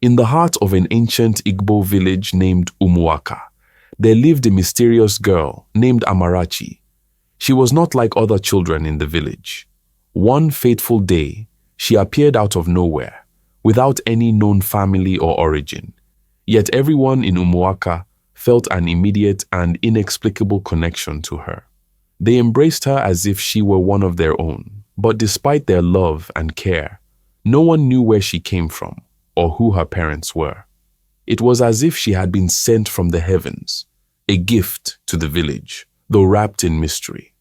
In the heart of an ancient Igbo village named Umuaka, there lived a mysterious girl named Amarachi. She was not like other children in the village. One fateful day, she appeared out of nowhere, without any known family or origin. Yet everyone in Umuaka felt an immediate and inexplicable connection to her. They embraced her as if she were one of their own, but despite their love and care, no one knew where she came from or who her parents were. It was as if she had been sent from the heavens, a gift to the village, though wrapped in mystery.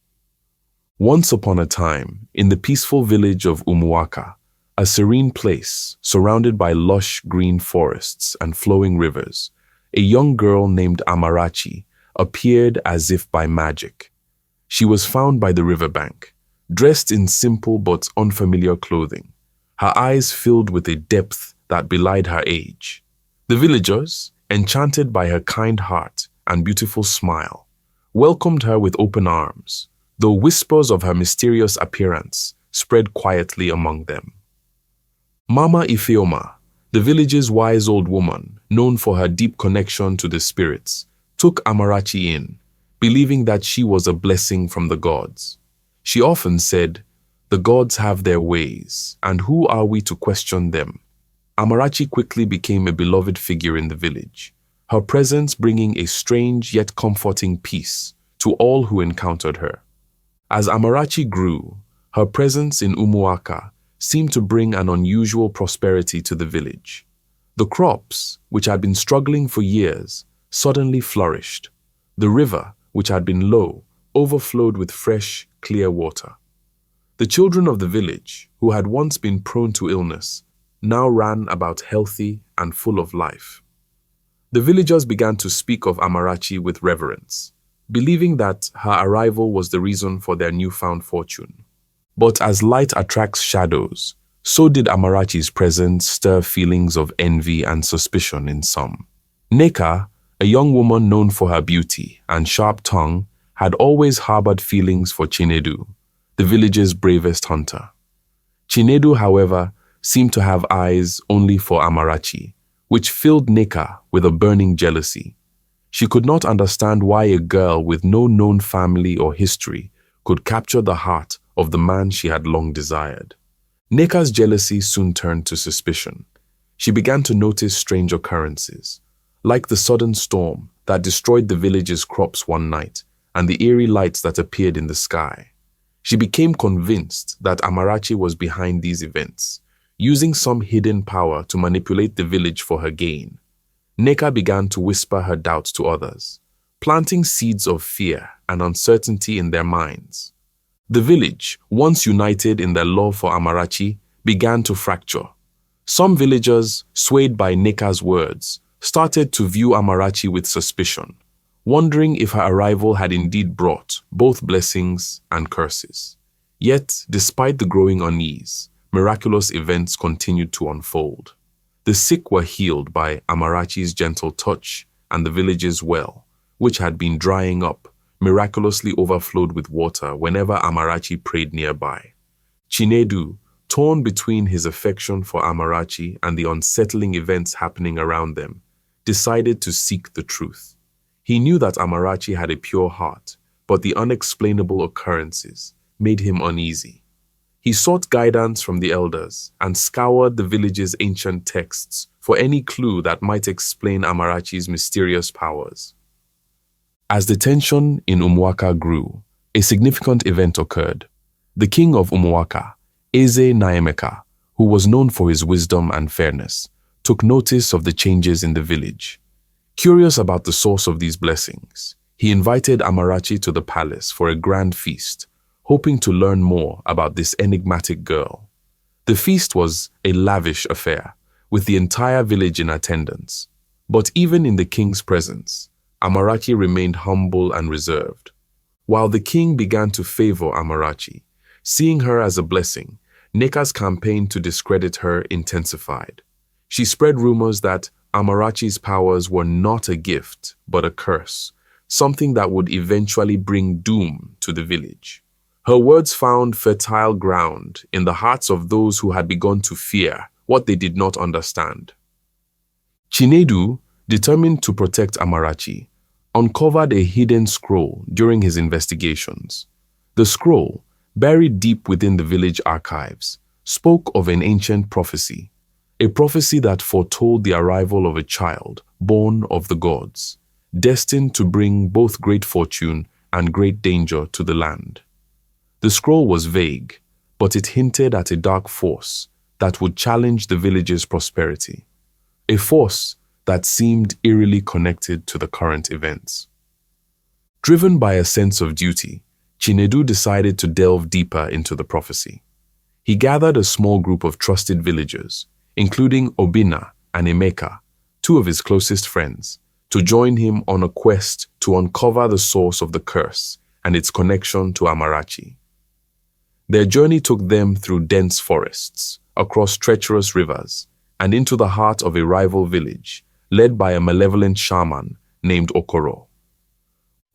Once upon a time, in the peaceful village of Umuaka, a serene place surrounded by lush green forests and flowing rivers, a young girl named Amarachi appeared as if by magic. She was found by the riverbank, dressed in simple but unfamiliar clothing, her eyes filled with a depth that belied her age. The villagers, enchanted by her kind heart and beautiful smile, welcomed her with open arms, though whispers of her mysterious appearance spread quietly among them. Mama Ifeoma, the village's wise old woman, known for her deep connection to the spirits, took Amarachi in, believing that she was a blessing from the gods. She often said, "The gods have their ways, and who are we to question them?" Amarachi quickly became a beloved figure in the village, her presence bringing a strange yet comforting peace to all who encountered her. As Amarachi grew, her presence in Umuaka seemed to bring an unusual prosperity to the village. The crops, which had been struggling for years, suddenly flourished. The river, which had been low, overflowed with fresh, clear water. The children of the village, who had once been prone to illness, now ran about healthy and full of life. The villagers began to speak of Amarachi with reverence, believing that her arrival was the reason for their newfound fortune. But as light attracts shadows, so did Amarachi's presence stir feelings of envy and suspicion in some. Neka, a young woman known for her beauty and sharp tongue, had always harbored feelings for Chinedu, the village's bravest hunter. Chinedu, however, seemed to have eyes only for Amarachi, which filled Neka with a burning jealousy. She could not understand why a girl with no known family or history could capture the heart of the man she had long desired. Neka's jealousy soon turned to suspicion. She began to notice strange occurrences, like the sudden storm that destroyed the village's crops one night and the eerie lights that appeared in the sky. She became convinced that Amarachi was behind these events, using some hidden power to manipulate the village for her gain. Neka began to whisper her doubts to others, planting seeds of fear and uncertainty in their minds. The village, once united in their love for Amarachi, began to fracture. Some villagers, swayed by Neka's words, started to view Amarachi with suspicion, wondering if her arrival had indeed brought both blessings and curses. Yet, despite the growing unease, miraculous events continued to unfold. The sick were healed by Amarachi's gentle touch, and the village's well, which had been drying up, miraculously overflowed with water whenever Amarachi prayed nearby. Chinedu, torn between his affection for Amarachi and the unsettling events happening around them, decided to seek the truth. He knew that Amarachi had a pure heart, but the unexplainable occurrences made him uneasy. He sought guidance from the elders and scoured the village's ancient texts for any clue that might explain Amarachi's mysterious powers. As the tension in Umuaka grew, a significant event occurred. The king of Umuaka, Eze Naemeka, who was known for his wisdom and fairness, took notice of the changes in the village. Curious about the source of these blessings, he invited Amarachi to the palace for a grand feast, hoping to learn more about this enigmatic girl. The feast was a lavish affair, with the entire village in attendance. But even in the king's presence, Amarachi remained humble and reserved. While the king began to favor Amarachi, seeing her as a blessing, Neka's campaign to discredit her intensified. She spread rumors that Amarachi's powers were not a gift, but a curse, something that would eventually bring doom to the village. Her words found fertile ground in the hearts of those who had begun to fear what they did not understand. Chinedu, determined to protect Amarachi, uncovered a hidden scroll during his investigations. The scroll, buried deep within the village archives, spoke of an ancient prophecy, a prophecy that foretold the arrival of a child born of the gods, destined to bring both great fortune and great danger to the land. The scroll was vague, but it hinted at a dark force that would challenge the village's prosperity, a force that seemed eerily connected to the current events. Driven by a sense of duty, Chinedu decided to delve deeper into the prophecy. He gathered a small group of trusted villagers, including Obinna and Emeka, two of his closest friends, to join him on a quest to uncover the source of the curse and its connection to Amarachi. Their journey took them through dense forests, across treacherous rivers, and into the heart of a rival village, led by a malevolent shaman named Okoro.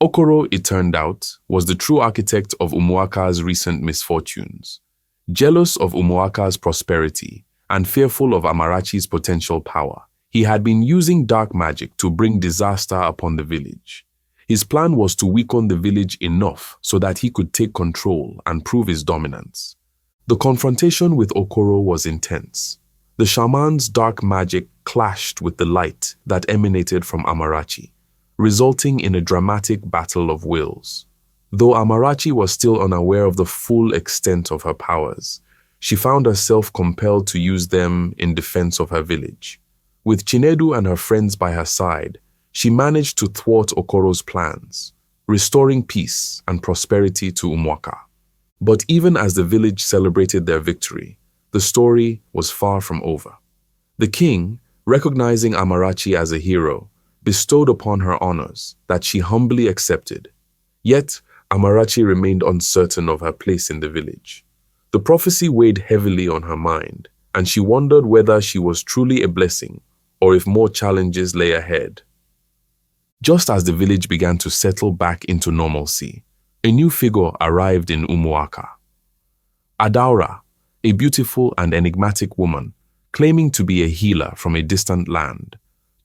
Okoro, it turned out, was the true architect of Umuaka's recent misfortunes. Jealous of Umuaka's prosperity and fearful of Amarachi's potential power, he had been using dark magic to bring disaster upon the village. His plan was to weaken the village enough so that he could take control and prove his dominance. The confrontation with Okoro was intense. The shaman's dark magic clashed with the light that emanated from Amarachi, resulting in a dramatic battle of wills. Though Amarachi was still unaware of the full extent of her powers, she found herself compelled to use them in defense of her village. With Chinedu and her friends by her side, she managed to thwart Okoro's plans, restoring peace and prosperity to Umuaka. But even as the village celebrated their victory, the story was far from over. The king, recognizing Amarachi as a hero, bestowed upon her honors that she humbly accepted. Yet, Amarachi remained uncertain of her place in the village. The prophecy weighed heavily on her mind, and she wondered whether she was truly a blessing or if more challenges lay ahead. Just as the village began to settle back into normalcy, a new figure arrived in Umuaka. Adaura, a beautiful and enigmatic woman, claiming to be a healer from a distant land,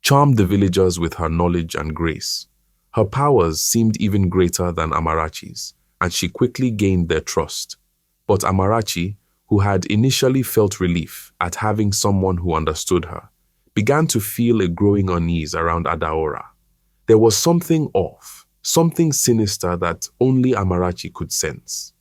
charmed the villagers with her knowledge and grace. Her powers seemed even greater than Amarachi's, and she quickly gained their trust. But Amarachi, who had initially felt relief at having someone who understood her, began to feel a growing unease around Adaura. There was something off, something sinister that only Amarachi could sense.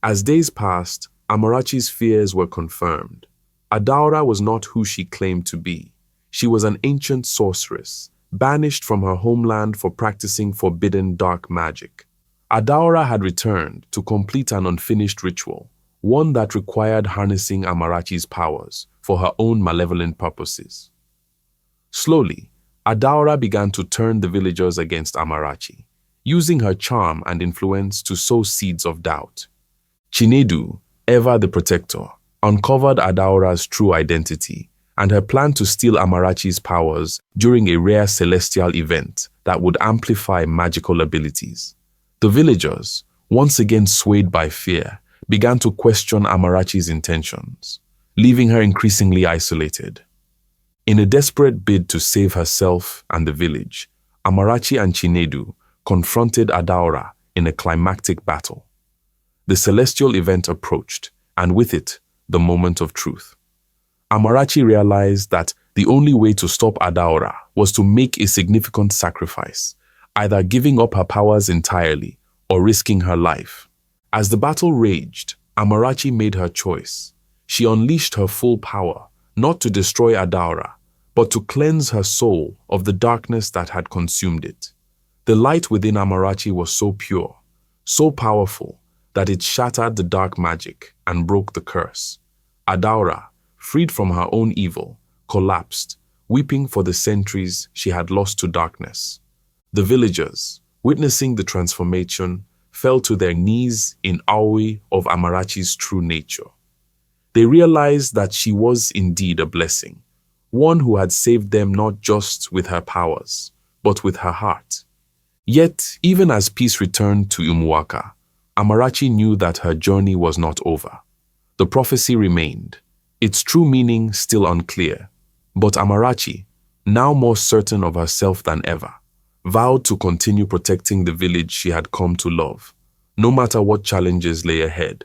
As days passed, Amarachi's fears were confirmed. Adaura was not who she claimed to be. She was an ancient sorceress, banished from her homeland for practicing forbidden dark magic. Adaura had returned to complete an unfinished ritual, one that required harnessing Amarachi's powers for her own malevolent purposes. Slowly, Adaura began to turn the villagers against Amarachi, using her charm and influence to sow seeds of doubt. Chinedu, ever the protector, uncovered Adaura's true identity and her plan to steal Amarachi's powers during a rare celestial event that would amplify magical abilities. The villagers, once again swayed by fear, began to question Amarachi's intentions, leaving her increasingly isolated. In a desperate bid to save herself and the village, Amarachi and Chinedu confronted Adaura in a climactic battle. The celestial event approached, and with it, the moment of truth. Amarachi realized that the only way to stop Adaura was to make a significant sacrifice, either giving up her powers entirely or risking her life. As the battle raged, Amarachi made her choice. She unleashed her full power, not to destroy Adaura, but to cleanse her soul of the darkness that had consumed it. The light within Amarachi was so pure, so powerful, that it shattered the dark magic and broke the curse. Adaura, freed from her own evil, collapsed, weeping for the centuries she had lost to darkness. The villagers, witnessing the transformation, fell to their knees in awe of Amarachi's true nature. They realized that she was indeed a blessing, one who had saved them not just with her powers, but with her heart. Yet, even as peace returned to Umuaka, Amarachi knew that her journey was not over. The prophecy remained, its true meaning still unclear. But Amarachi, now more certain of herself than ever, vowed to continue protecting the village she had come to love, no matter what challenges lay ahead.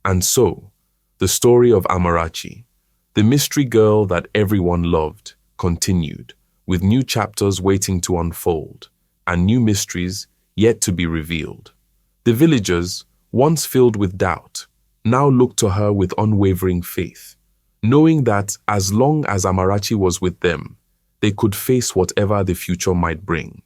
And so, the story of Amarachi, the mystery girl that everyone loved, continued, with new chapters waiting to unfold, and new mysteries yet to be revealed. The villagers, once filled with doubt, now looked to her with unwavering faith, knowing that as long as Amarachi was with them, they could face whatever the future might bring.